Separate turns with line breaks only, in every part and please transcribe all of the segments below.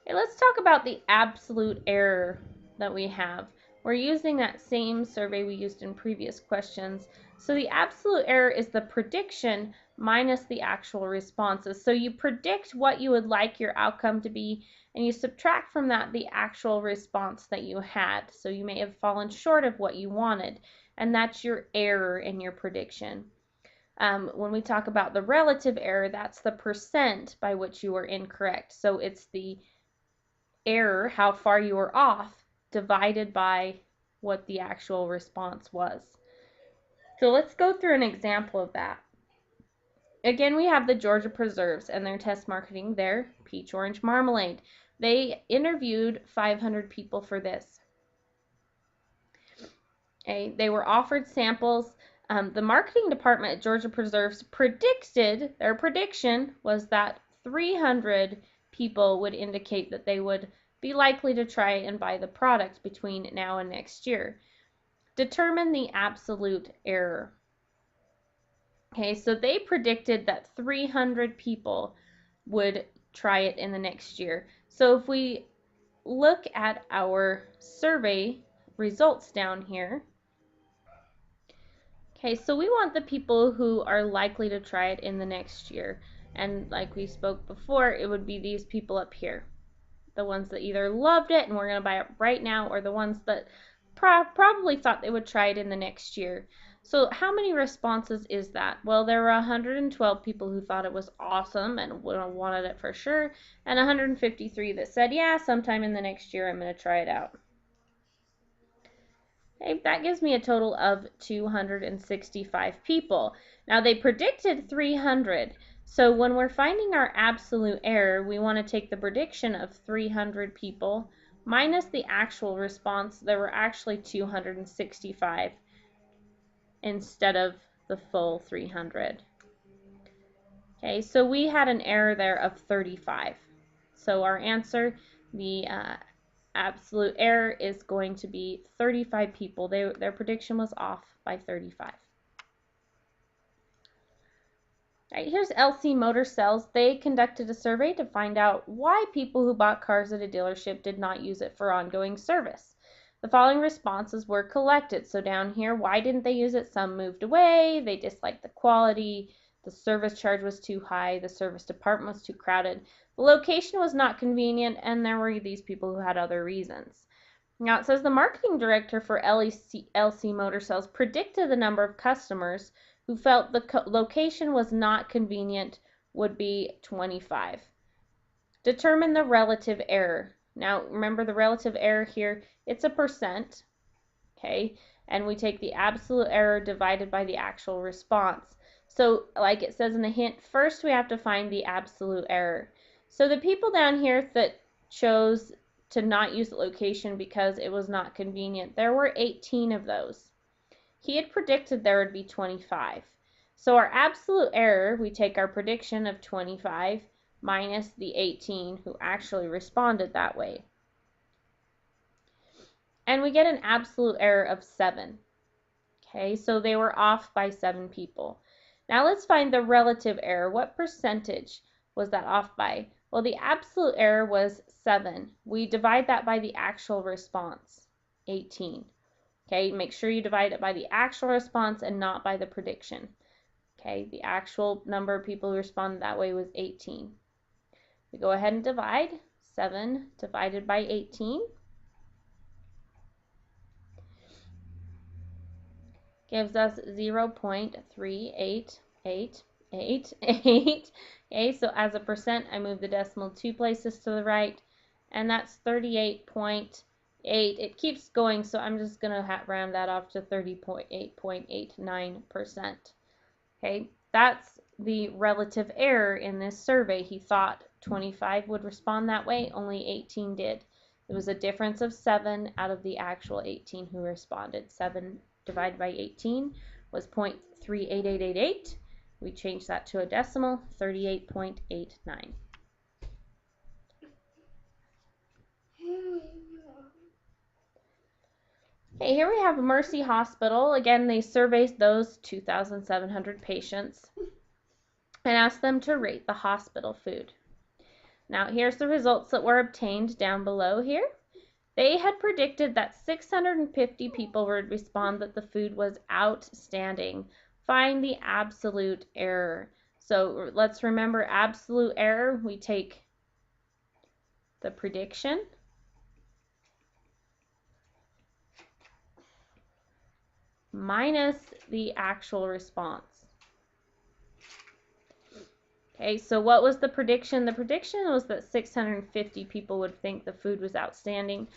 Okay, let's talk about the absolute error that we have. We're using that same survey we used in previous questions. So the absolute error is the prediction minus the actual responses. So you predict what you would like your outcome to be, and you subtract from that the actual response that you had. So you may have fallen short of what you wanted, and that's your error in your prediction. When we talk about the relative error, that's the percent by which you were incorrect. So it's the error, how far you were off, divided by what the actual response was. So let's go through an example of that. Again, we have the Georgia Preserves and their test marketing their peach orange marmalade. They interviewed 500 people for this. Okay, they were offered samples. The marketing department at Georgia Preserves their prediction was that 300 people would indicate that they would be likely to try and buy the product between now and next year. Determine the absolute error. Okay, so they predicted that 300 people would try it in the next year. So if we look at our survey results down here, okay, so we want the people who are likely to try it in the next year. And like we spoke before, it would be these people up here. The ones that either loved it and were going to buy it right now, or the ones that probably thought they would try it in the next year. So how many responses is that? Well, there were 112 people who thought it was awesome and wanted it for sure, and 153 that said, yeah, sometime in the next year I'm going to try it out. Okay, that gives me a total of 265 people. Now they predicted 300. So when we're finding our absolute error, we want to take the prediction of 300 people minus the actual response. There were actually 265 instead of the full 300. Okay, so we had an error there of 35. So our answer, the absolute error, is going to be 35 people. Their prediction was off by 35. All right, here's LC Motor Sales. They conducted a survey to find out why people who bought cars at a dealership did not use it for ongoing service. The following responses were collected. So down here, why didn't they use it? Some moved away, they disliked the quality, the service charge was too high, the service department was too crowded, the location was not convenient, and there were these people who had other reasons. Now it says the marketing director for LC Motor Sales predicted the number of customers who felt the location was not convenient would be 25. Determine the relative error. Now remember the relative error here, it's a percent, okay? And we take the absolute error divided by the actual response. So like it says in the hint, first we have to find the absolute error. So the people down here that chose to not use the location because it was not convenient, there were 18 of those. He had predicted there would be 25. So our absolute error, we take our prediction of 25 minus the 18 who actually responded that way. And we get an absolute error of 7. Okay, so they were off by 7 people. Now let's find the relative error. What percentage was that off by? Well, the absolute error was 7. We divide that by the actual response, 18. Okay, make sure you divide it by the actual response and not by the prediction. Okay, the actual number of people who responded that way was 18. We go ahead and divide. 7 divided by 18 gives us 0.38888. Okay, so as a percent, I move the decimal 2 places to the right, and that's 38.8. It keeps going, so I'm just going to round that off to 30.889%. Okay, that's the relative error in this survey. He thought 25 would respond that way, only 18 did. There was a difference of 7 out of the actual 18 who responded. 7 divided by 18 was 0.38888. We changed that to a decimal, 38.89. Okay, here we have Mercy Hospital. Again, they surveyed those 2,700 patients and asked them to rate the hospital food. Now here's the results that were obtained down below here. They had predicted that 650 people would respond that the food was outstanding. Find the absolute error. So let's remember absolute error. We take the prediction minus the actual response. Okay, so what was the prediction? The prediction was that 650 people would think the food was outstanding,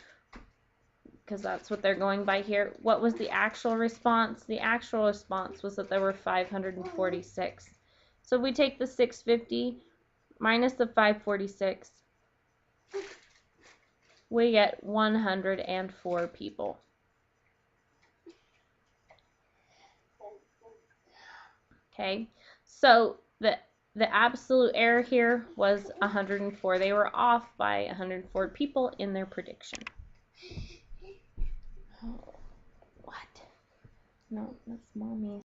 because that's what they're going by here. What was the actual response? The actual response was that there were 546. So we take the 650 minus the 546, we get 104 people. Okay, so the absolute error here was 104. They were off by 104 people in their prediction. Oh, what? No, that's mommy.